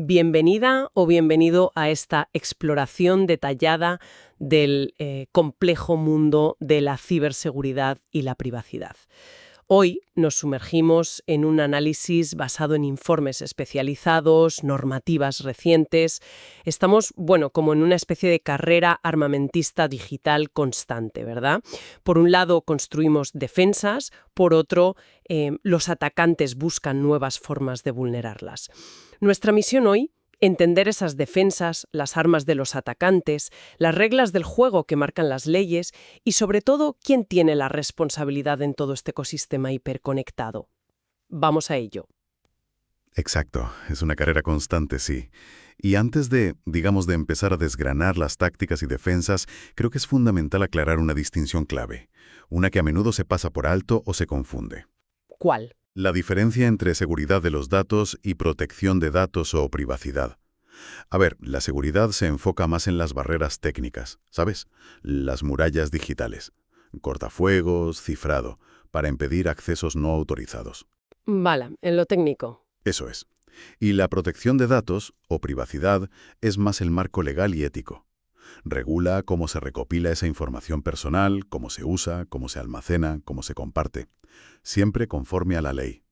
Bienvenida o bienvenido a esta exploración detallada del complejo mundo de la ciberseguridad y la privacidad. Hoy nos sumergimos en un análisis basado en informes especializados, normativas recientes. Estamos, como en una especie de carrera armamentista digital constante, ¿verdad? Por un lado, construimos defensas, por otro, los atacantes buscan nuevas formas de vulnerarlas. Nuestra misión hoy, entender esas defensas, las armas de los atacantes, las reglas del juego que marcan las leyes y, sobre todo, quién tiene la responsabilidad en todo este ecosistema hiperconectado. Vamos a ello. Exacto, es una carrera constante, sí. Y antes de empezar a desgranar las tácticas y defensas, creo que es fundamental aclarar una distinción clave, una que a menudo se pasa por alto o se confunde. ¿Cuál? La diferencia entre seguridad de los datos y protección de datos o privacidad. A ver, la seguridad se enfoca más en las barreras técnicas, ¿sabes? Las murallas digitales, cortafuegos, cifrado, para impedir accesos no autorizados. Vale, en lo técnico. Eso es. Y la protección de datos, o privacidad, es más el marco legal y ético. Regula cómo se recopila esa información personal, cómo se usa, cómo se almacena, cómo se comparte. Siempre conforme a la ley.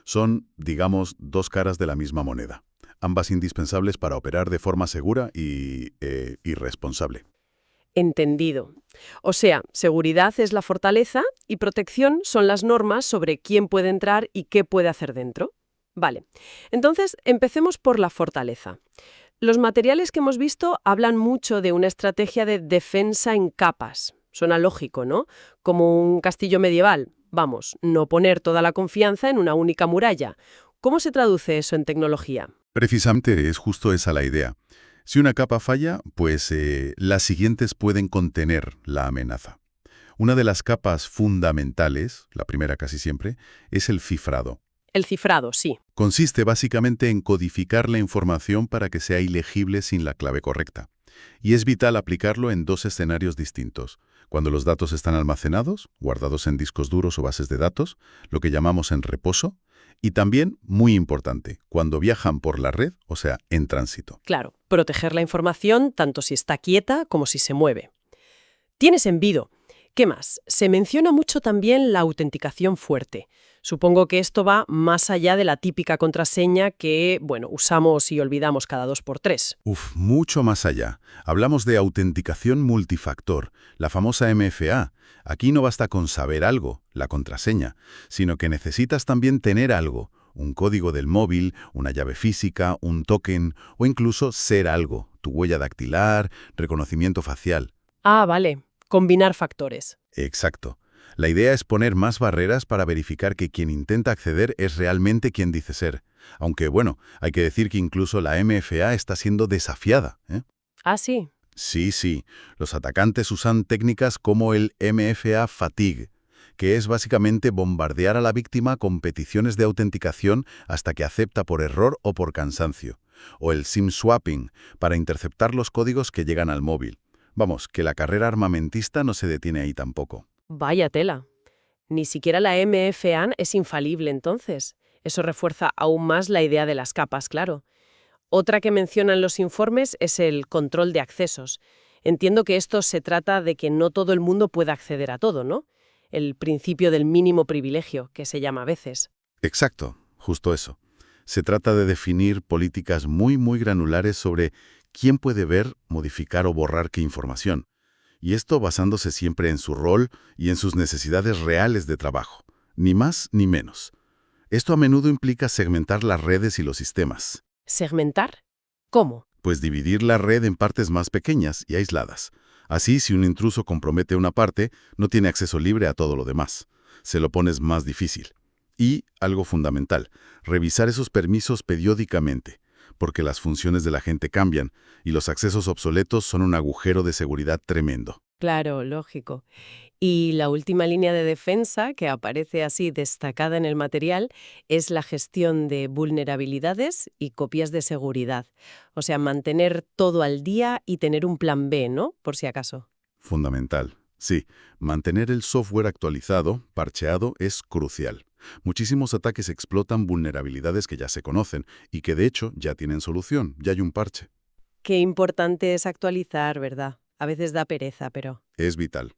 Son, digamos, dos caras de la misma moneda, ambas indispensables para operar de forma segura y responsable. Entendido. O sea, seguridad es la fortaleza y protección son las normas sobre quién puede entrar y qué puede hacer dentro. Vale, entonces empecemos por la fortaleza. Los materiales que hemos visto hablan mucho de una estrategia de defensa en capas. Suena lógico, ¿no? Como un castillo medieval. Vamos, no poner toda la confianza en una única muralla. ¿Cómo se traduce eso en tecnología? Precisamente es justo esa la idea. Si una capa falla, pues las siguientes pueden contener la amenaza. Una de las capas fundamentales, la primera casi siempre, es el cifrado. El cifrado, sí. Consiste básicamente en codificar la información para que sea ilegible sin la clave correcta. Y es vital aplicarlo en dos escenarios distintos. Cuando los datos están almacenados, guardados en discos duros o bases de datos, lo que llamamos en reposo, y también, muy importante, cuando viajan por la red, o sea, en tránsito. Claro, proteger la información tanto si está quieta como si se mueve. Tiene sentido. ¿Qué más? Se menciona mucho también la autenticación fuerte. Supongo que esto va más allá de la típica contraseña que, usamos y olvidamos cada 2x3. Mucho más allá. Hablamos de autenticación multifactor, la famosa MFA. Aquí no basta con saber algo, la contraseña, sino que necesitas también tener algo, un código del móvil, una llave física, un token o incluso ser algo, tu huella dactilar, reconocimiento facial. Ah, vale. Combinar factores. Exacto. La idea es poner más barreras para verificar que quien intenta acceder es realmente quien dice ser. Aunque, hay que decir que incluso la MFA está siendo desafiada, ¿eh? Ah, sí. Sí. Los atacantes usan técnicas como el MFA Fatigue, que es básicamente bombardear a la víctima con peticiones de autenticación hasta que acepta por error o por cansancio. O el SIM swapping, para interceptar los códigos que llegan al móvil. Vamos, que la carrera armamentista no se detiene ahí tampoco. Vaya tela. Ni siquiera la MFA es infalible entonces. Eso refuerza aún más la idea de las capas, claro. Otra que mencionan los informes es el control de accesos. Entiendo que esto se trata de que no todo el mundo pueda acceder a todo, ¿no? El principio del mínimo privilegio, que se llama a veces. Exacto, justo eso. Se trata de definir políticas muy granulares sobre quién puede ver, modificar o borrar qué información. Y esto basándose siempre en su rol y en sus necesidades reales de trabajo. Ni más ni menos. Esto a menudo implica segmentar las redes y los sistemas. ¿Segmentar? ¿Cómo? Pues dividir la red en partes más pequeñas y aisladas. Así, si un intruso compromete una parte, no tiene acceso libre a todo lo demás. Se lo pones más difícil. Y, algo fundamental, revisar esos permisos periódicamente, porque las funciones de la gente cambian y los accesos obsoletos son un agujero de seguridad tremendo. Claro, lógico. Y la última línea de defensa, que aparece así destacada en el material, es la gestión de vulnerabilidades y copias de seguridad. O sea, mantener todo al día y tener un plan B, ¿no? Por si acaso. Fundamental. Sí, mantener el software actualizado, parcheado, es crucial. Muchísimos ataques explotan vulnerabilidades que ya se conocen y que de hecho ya tienen solución, ya hay un parche. Qué importante es actualizar, ¿verdad? A veces da pereza, pero... Es vital.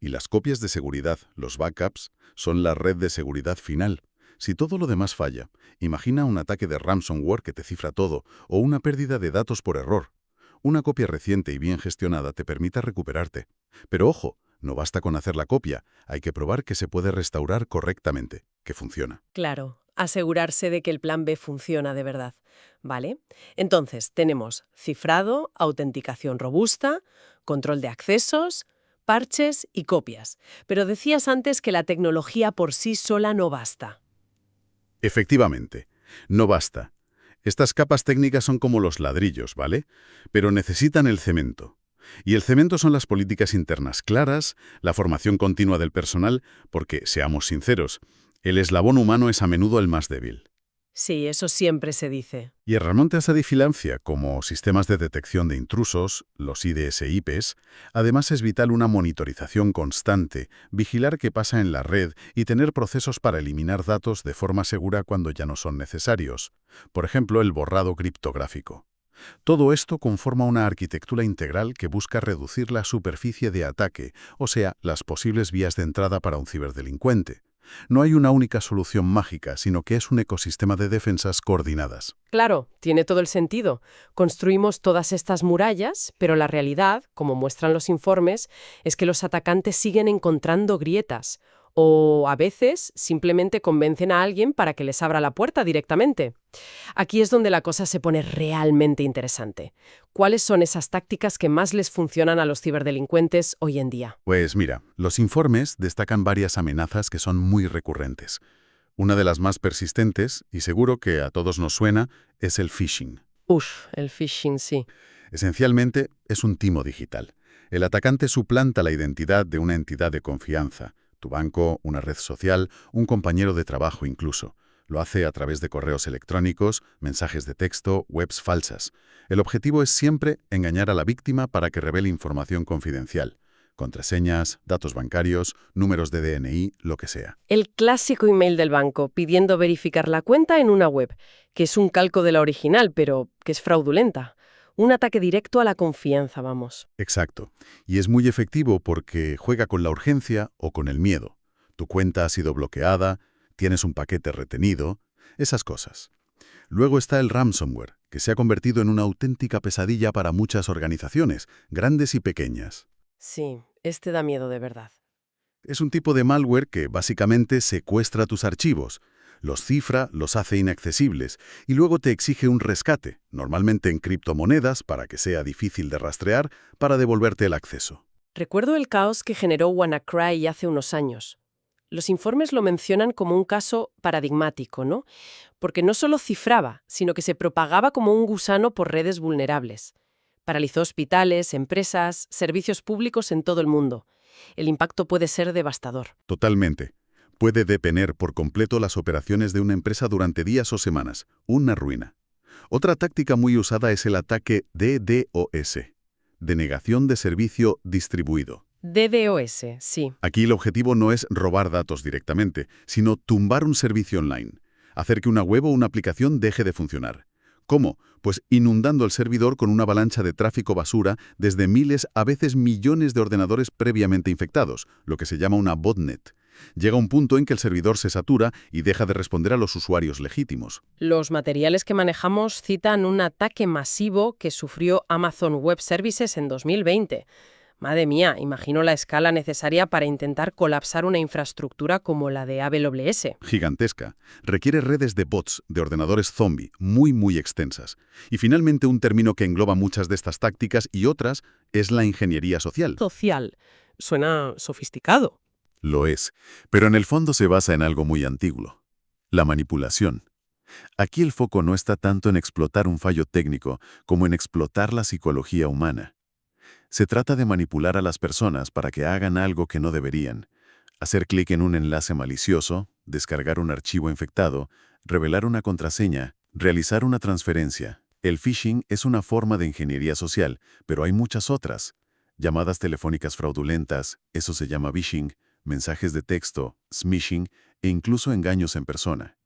Y las copias de seguridad, los backups, son la red de seguridad final. Si todo lo demás falla, imagina un ataque de ransomware que te cifra todo, o una pérdida de datos por error. Una copia reciente y bien gestionada te permite recuperarte. Pero ojo, no basta con hacer la copia, hay que probar que se puede restaurar correctamente, que funciona. Claro, asegurarse de que el plan B funciona de verdad. ¿Vale? Entonces, tenemos cifrado, autenticación robusta, control de accesos, parches y copias. Pero decías antes que la tecnología por sí sola no basta. Efectivamente, no basta. Estas capas técnicas son como los ladrillos, ¿vale? Pero necesitan el cemento. Y el cemento son las políticas internas claras, la formación continua del personal, porque, seamos sinceros, el eslabón humano es a menudo el más débil. Sí, eso siempre se dice. Y el remonte a esa vigilancia, como sistemas de detección de intrusos, los IDS-IPs, además es vital una monitorización constante, vigilar qué pasa en la red y tener procesos para eliminar datos de forma segura cuando ya no son necesarios. Por ejemplo, el borrado criptográfico. Todo esto conforma una arquitectura integral que busca reducir la superficie de ataque, o sea, las posibles vías de entrada para un ciberdelincuente. No hay una única solución mágica, sino que es un ecosistema de defensas coordinadas. Claro, tiene todo el sentido. Construimos todas estas murallas, pero la realidad, como muestran los informes, es que los atacantes siguen encontrando grietas. O a veces simplemente convencen a alguien para que les abra la puerta directamente. Aquí es donde la cosa se pone realmente interesante. ¿Cuáles son esas tácticas que más les funcionan a los ciberdelincuentes hoy en día? Pues mira, los informes destacan varias amenazas que son muy recurrentes. Una de las más persistentes, y seguro que a todos nos suena, es el phishing. El phishing, sí. Esencialmente, es un timo digital. El atacante suplanta la identidad de una entidad de confianza, tu banco, una red social, un compañero de trabajo incluso. Lo hace a través de correos electrónicos, mensajes de texto, webs falsas. El objetivo es siempre engañar a la víctima para que revele información confidencial. Contraseñas, datos bancarios, números de DNI, lo que sea. El clásico email del banco pidiendo verificar la cuenta en una web, que es un calco de la original, pero que es fraudulenta. Un ataque directo a la confianza, vamos. Exacto. Y es muy efectivo porque juega con la urgencia o con el miedo. Tu cuenta ha sido bloqueada, tienes un paquete retenido, esas cosas. Luego está el ransomware, que se ha convertido en una auténtica pesadilla para muchas organizaciones, grandes y pequeñas. Sí, este da miedo de verdad. Es un tipo de malware que básicamente secuestra tus archivos, los cifra, los hace inaccesibles y luego te exige un rescate, normalmente en criptomonedas para que sea difícil de rastrear, para devolverte el acceso. Recuerdo el caos que generó WannaCry hace unos años. Los informes lo mencionan como un caso paradigmático, ¿no? Porque no solo cifraba, sino que se propagaba como un gusano por redes vulnerables. Paralizó hospitales, empresas, servicios públicos en todo el mundo. El impacto puede ser devastador. Totalmente. Puede detener por completo las operaciones de una empresa durante días o semanas. Una ruina. Otra táctica muy usada es el ataque DDoS, denegación de servicio distribuido. DDoS, sí. Aquí el objetivo no es robar datos directamente, sino tumbar un servicio online, hacer que una web o una aplicación deje de funcionar. ¿Cómo? Pues inundando el servidor con una avalancha de tráfico basura desde miles a veces millones de ordenadores previamente infectados, lo que se llama una botnet. Llega un punto en que el servidor se satura y deja de responder a los usuarios legítimos. Los materiales que manejamos citan un ataque masivo que sufrió Amazon Web Services en 2020. Madre mía, imagino la escala necesaria para intentar colapsar una infraestructura como la de AWS. Gigantesca. Requiere redes de bots, de ordenadores zombie, muy extensas. Y finalmente un término que engloba muchas de estas tácticas y otras es la ingeniería social. Social. Suena sofisticado. Lo es, pero en el fondo se basa en algo muy antiguo. La manipulación. Aquí el foco no está tanto en explotar un fallo técnico como en explotar la psicología humana. Se trata de manipular a las personas para que hagan algo que no deberían. Hacer clic en un enlace malicioso, descargar un archivo infectado, revelar una contraseña, realizar una transferencia. El phishing es una forma de ingeniería social, pero hay muchas otras. Llamadas telefónicas fraudulentas, eso se llama vishing, mensajes de texto, smishing e incluso engaños en persona.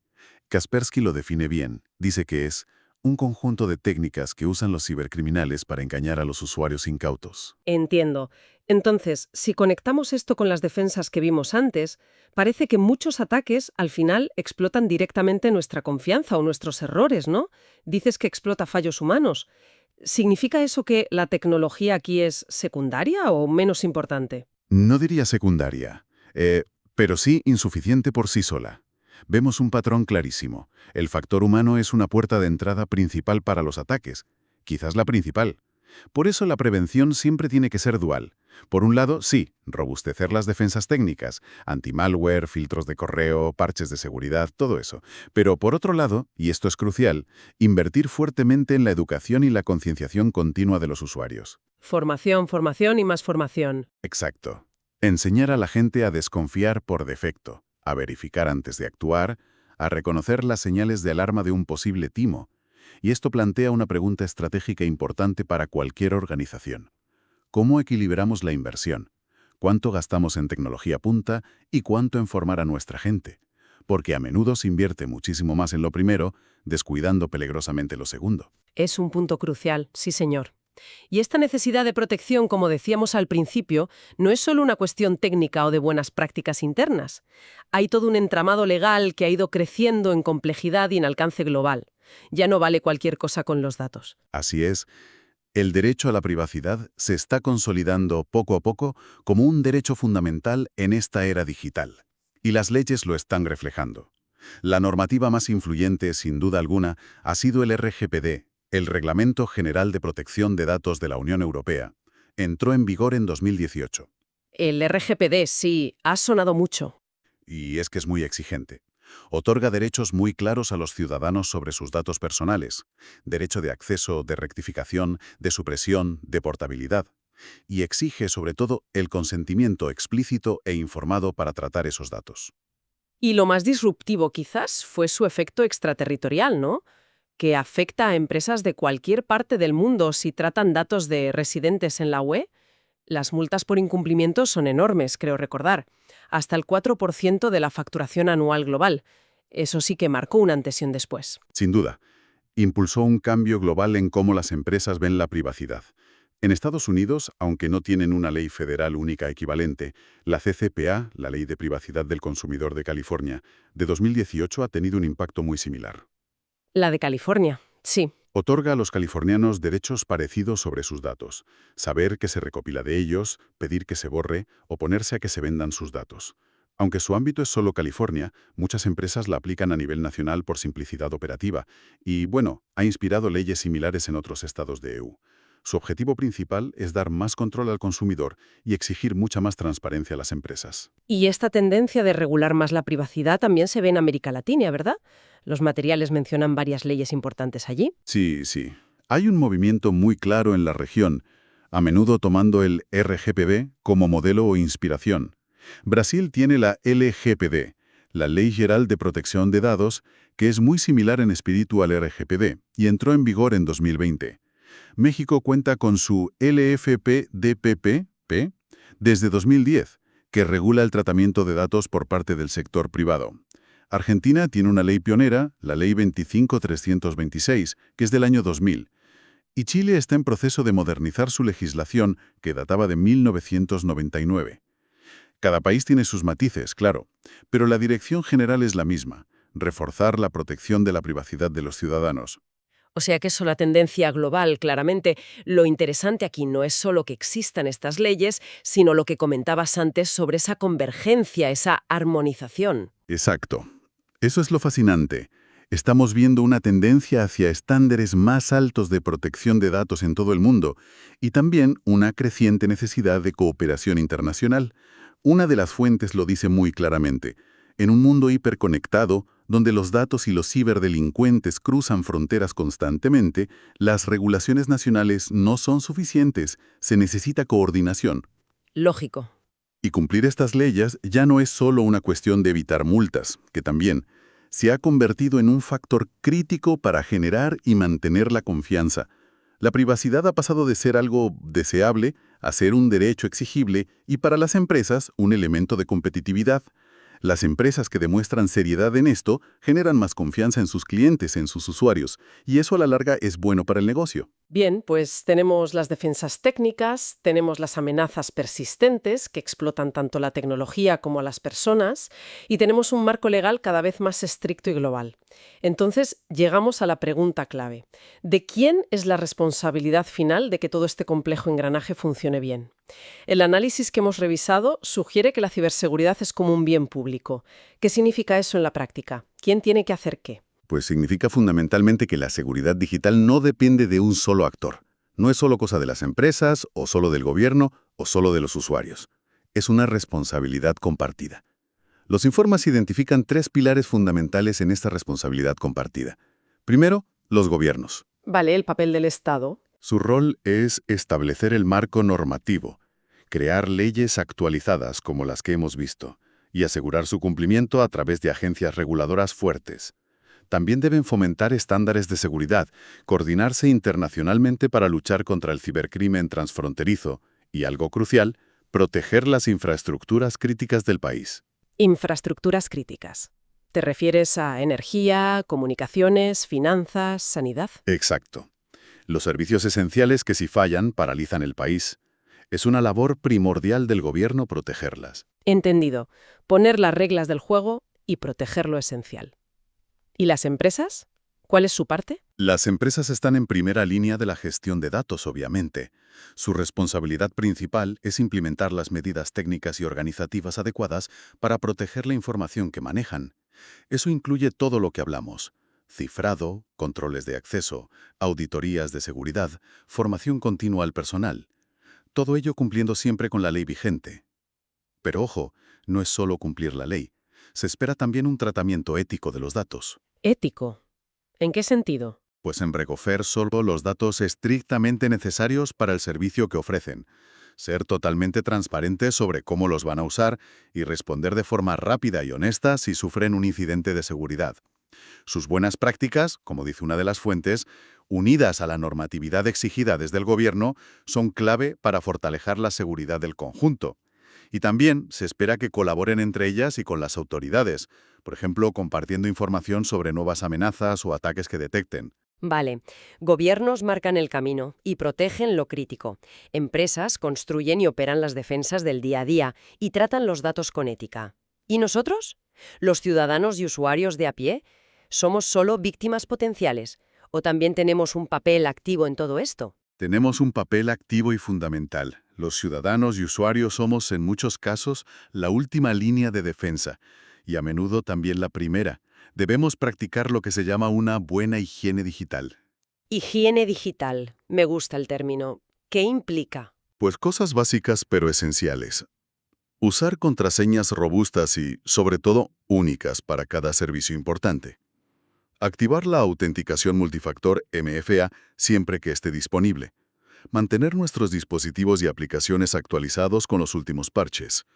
Kaspersky lo define bien. Dice que es un conjunto de técnicas que usan los cibercriminales para engañar a los usuarios incautos. Entiendo. Entonces, si conectamos esto con las defensas que vimos antes, parece que muchos ataques al final explotan directamente nuestra confianza o nuestros errores, ¿no? Dices que explota fallos humanos. ¿Significa eso que la tecnología aquí es secundaria o menos importante? No diría secundaria, pero sí insuficiente por sí sola. Vemos un patrón clarísimo. El factor humano es una puerta de entrada principal para los ataques, quizás la principal. Por eso la prevención siempre tiene que ser dual. Por un lado, sí, robustecer las defensas técnicas, anti-malware, filtros de correo, parches de seguridad, todo eso. Pero por otro lado, y esto es crucial, invertir fuertemente en la educación y la concienciación continua de los usuarios. Formación, formación y más formación. Exacto. Enseñar a la gente a desconfiar por defecto, a verificar antes de actuar, a reconocer las señales de alarma de un posible timo. Y esto plantea una pregunta estratégica importante para cualquier organización. ¿Cómo equilibramos la inversión? ¿Cuánto gastamos en tecnología punta y cuánto en formar a nuestra gente? Porque a menudo se invierte muchísimo más en lo primero, descuidando peligrosamente lo segundo. Es un punto crucial, sí señor. Y esta necesidad de protección, como decíamos al principio, no es solo una cuestión técnica o de buenas prácticas internas. Hay todo un entramado legal que ha ido creciendo en complejidad y en alcance global. Ya no vale cualquier cosa con los datos. Así es, el derecho a la privacidad se está consolidando poco a poco como un derecho fundamental en esta era digital. Y las leyes lo están reflejando. La normativa más influyente, sin duda alguna, ha sido el RGPD, el Reglamento General de Protección de Datos de la Unión Europea. Entró en vigor en 2018. El RGPD sí, ha sonado mucho. Y es que es muy exigente. Otorga derechos muy claros a los ciudadanos sobre sus datos personales, derecho de acceso, de rectificación, de supresión, de portabilidad, y exige sobre todo el consentimiento explícito e informado para tratar esos datos. Y lo más disruptivo quizás fue su efecto extraterritorial, ¿no? Que afecta a empresas de cualquier parte del mundo si tratan datos de residentes en la UE. Las multas por incumplimiento son enormes, creo recordar. Hasta el 4% de la facturación anual global. Eso sí que marcó un antes y un después. Sin duda, impulsó un cambio global en cómo las empresas ven la privacidad. En Estados Unidos, aunque no tienen una ley federal única equivalente, la CCPA, la Ley de Privacidad del Consumidor de California, de 2018 ha tenido un impacto muy similar. La de California, sí. Otorga a los californianos derechos parecidos sobre sus datos, saber que se recopila de ellos, pedir que se borre, oponerse a que se vendan sus datos. Aunque su ámbito es solo California, muchas empresas la aplican a nivel nacional por simplicidad operativa y, bueno, ha inspirado leyes similares en otros estados de EU. Su objetivo principal es dar más control al consumidor y exigir mucha más transparencia a las empresas. Y esta tendencia de regular más la privacidad también se ve en América Latina, ¿verdad? Los materiales mencionan varias leyes importantes allí. Sí, sí. Hay un movimiento muy claro en la región, a menudo tomando el RGPD como modelo o inspiración. Brasil tiene la LGPD, la Lei Geral de Protección de Datos, que es muy similar en espíritu al RGPD y entró en vigor en 2020. México cuenta con su LFP-DPP desde 2010, que regula el tratamiento de datos por parte del sector privado. Argentina tiene una ley pionera, la Ley 25.326, que es del año 2000. Y Chile está en proceso de modernizar su legislación, que databa de 1999. Cada país tiene sus matices, claro, pero la dirección general es la misma: reforzar la protección de la privacidad de los ciudadanos. O sea que es una tendencia global, claramente. Lo interesante aquí no es solo que existan estas leyes, sino lo que comentabas antes sobre esa convergencia, esa armonización. Exacto. Eso es lo fascinante. Estamos viendo una tendencia hacia estándares más altos de protección de datos en todo el mundo y también una creciente necesidad de cooperación internacional. Una de las fuentes lo dice muy claramente. En un mundo hiperconectado, donde los datos y los ciberdelincuentes cruzan fronteras constantemente, las regulaciones nacionales no son suficientes, se necesita coordinación. Lógico. Y cumplir estas leyes ya no es solo una cuestión de evitar multas, que también se ha convertido en un factor crítico para generar y mantener la confianza. La privacidad ha pasado de ser algo deseable a ser un derecho exigible y para las empresas un elemento de competitividad. Las empresas que demuestran seriedad en esto generan más confianza en sus clientes, en sus usuarios, y eso a la larga es bueno para el negocio. Bien, pues tenemos las defensas técnicas, tenemos las amenazas persistentes que explotan tanto la tecnología como a las personas y tenemos un marco legal cada vez más estricto y global. Entonces, llegamos a la pregunta clave. ¿De quién es la responsabilidad final de que todo este complejo engranaje funcione bien? El análisis que hemos revisado sugiere que la ciberseguridad es como un bien público. ¿Qué significa eso en la práctica? ¿Quién tiene que hacer qué? Pues significa fundamentalmente que la seguridad digital no depende de un solo actor. No es solo cosa de las empresas, o solo del gobierno, o solo de los usuarios. Es una responsabilidad compartida. Los informes identifican tres pilares fundamentales en esta responsabilidad compartida. Primero, los gobiernos. Vale, el papel del Estado. Su rol es establecer el marco normativo, crear leyes actualizadas como las que hemos visto, y asegurar su cumplimiento a través de agencias reguladoras fuertes. También deben fomentar estándares de seguridad, coordinarse internacionalmente para luchar contra el cibercrimen transfronterizo y, algo crucial, proteger las infraestructuras críticas del país. Infraestructuras críticas. ¿Te refieres a energía, comunicaciones, finanzas, sanidad? Exacto. Los servicios esenciales que si fallan paralizan el país. Es una labor primordial del gobierno protegerlas. Entendido. Poner las reglas del juego y proteger lo esencial. ¿Y las empresas? ¿Cuál es su parte? Las empresas están en primera línea de la gestión de datos, obviamente. Su responsabilidad principal es implementar las medidas técnicas y organizativas adecuadas para proteger la información que manejan. Eso incluye todo lo que hablamos: cifrado, controles de acceso, auditorías de seguridad, formación continua al personal. Todo ello cumpliendo siempre con la ley vigente. Pero ojo, no es solo cumplir la ley. Se espera también un tratamiento ético de los datos. Ético. ¿En qué sentido? Pues en recoger solo los datos estrictamente necesarios para el servicio que ofrecen, ser totalmente transparentes sobre cómo los van a usar y responder de forma rápida y honesta si sufren un incidente de seguridad. Sus buenas prácticas, como dice una de las fuentes, unidas a la normatividad exigida desde el gobierno, son clave para fortalecer la seguridad del conjunto. Y también se espera que colaboren entre ellas y con las autoridades, por ejemplo, compartiendo información sobre nuevas amenazas o ataques que detecten. Vale, gobiernos marcan el camino y protegen lo crítico. Empresas construyen y operan las defensas del día a día y tratan los datos con ética. ¿Y nosotros? ¿Los ciudadanos y usuarios de a pie? ¿Somos solo víctimas potenciales? ¿O también tenemos un papel activo en todo esto? Tenemos un papel activo y fundamental. Los ciudadanos y usuarios somos, en muchos casos, la última línea de defensa, y a menudo también la primera. Debemos practicar lo que se llama una buena higiene digital. Higiene digital. Me gusta el término. ¿Qué implica? Pues cosas básicas pero esenciales. Usar contraseñas robustas y, sobre todo, únicas para cada servicio importante. Activar la autenticación multifactor MFA siempre que esté disponible. Mantener nuestros dispositivos y aplicaciones actualizados con los últimos parches.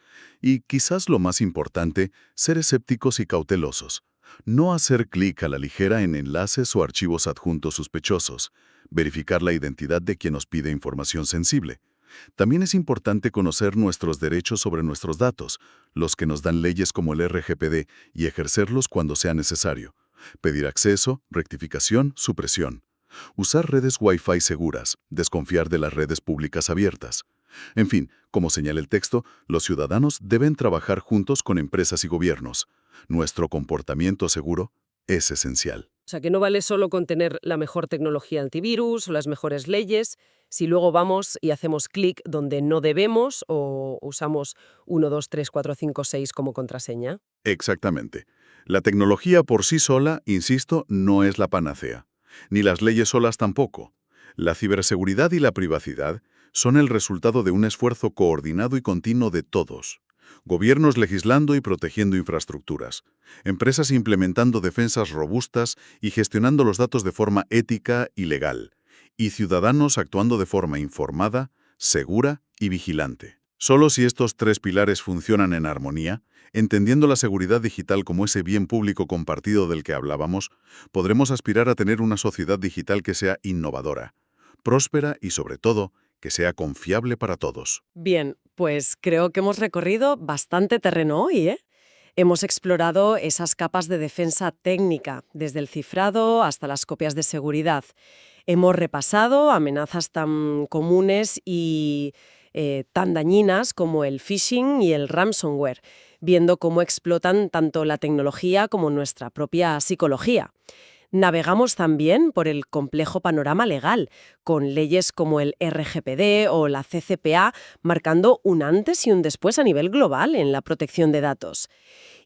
Y, quizás lo más importante, ser escépticos y cautelosos. No hacer clic a la ligera en enlaces o archivos adjuntos sospechosos. Verificar la identidad de quien nos pide información sensible. También es importante conocer nuestros derechos sobre nuestros datos, los que nos dan leyes como el RGPD, y ejercerlos cuando sea necesario. Pedir acceso, rectificación, supresión. Usar redes Wi-Fi seguras, desconfiar de las redes públicas abiertas. En fin, como señala el texto, los ciudadanos deben trabajar juntos con empresas y gobiernos. Nuestro comportamiento seguro es esencial. O sea, que no vale solo con tener la mejor tecnología antivirus o las mejores leyes, si luego vamos y hacemos clic donde no debemos o usamos 1, 2, 3, 4, 5, 6 como contraseña. Exactamente. La tecnología por sí sola, insisto, no es la panacea. Ni las leyes solas tampoco. La ciberseguridad y la privacidad son el resultado de un esfuerzo coordinado y continuo de todos. Gobiernos legislando y protegiendo infraestructuras, empresas implementando defensas robustas y gestionando los datos de forma ética y legal, y ciudadanos actuando de forma informada, segura y vigilante. Solo si estos tres pilares funcionan en armonía, entendiendo la seguridad digital como ese bien público compartido del que hablábamos, podremos aspirar a tener una sociedad digital que sea innovadora, próspera y, sobre todo, que sea confiable para todos. Bien, pues creo que hemos recorrido bastante terreno hoy, ¿eh? Hemos explorado esas capas de defensa técnica, desde el cifrado hasta las copias de seguridad. Hemos repasado amenazas tan comunes y tan dañinas como el phishing y el ransomware, viendo cómo explotan tanto la tecnología como nuestra propia psicología. Navegamos también por el complejo panorama legal, con leyes como el RGPD o la CCPA marcando un antes y un después a nivel global en la protección de datos.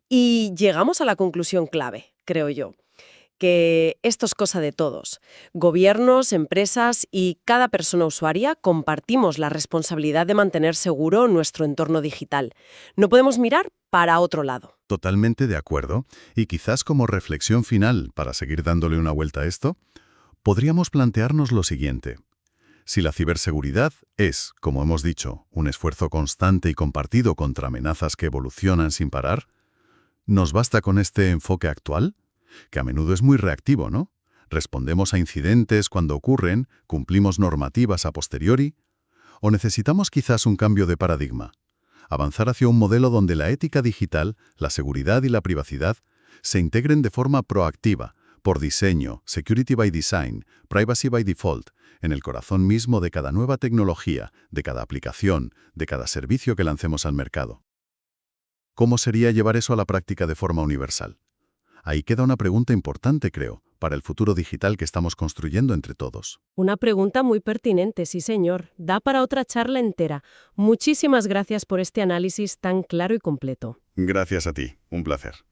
Y llegamos a la conclusión clave, creo yo, que esto es cosa de todos. Gobiernos, empresas y cada persona usuaria compartimos la responsabilidad de mantener seguro nuestro entorno digital. No podemos mirar para otro lado. Totalmente de acuerdo. Y quizás como reflexión final, para seguir dándole una vuelta a esto, podríamos plantearnos lo siguiente. Si la ciberseguridad es, como hemos dicho, un esfuerzo constante y compartido contra amenazas que evolucionan sin parar, ¿nos basta con este enfoque actual? Que a menudo es muy reactivo, ¿no? Respondemos a incidentes cuando ocurren, cumplimos normativas a posteriori, ¿o necesitamos quizás un cambio de paradigma? Avanzar hacia un modelo donde la ética digital, la seguridad y la privacidad se integren de forma proactiva, por diseño, security by design, privacy by default, en el corazón mismo de cada nueva tecnología, de cada aplicación, de cada servicio que lancemos al mercado. ¿Cómo sería llevar eso a la práctica de forma universal? Ahí queda una pregunta importante, creo, para el futuro digital que estamos construyendo entre todos. Una pregunta muy pertinente, sí señor. Da para otra charla entera. Muchísimas gracias por este análisis tan claro y completo. Gracias a ti. Un placer.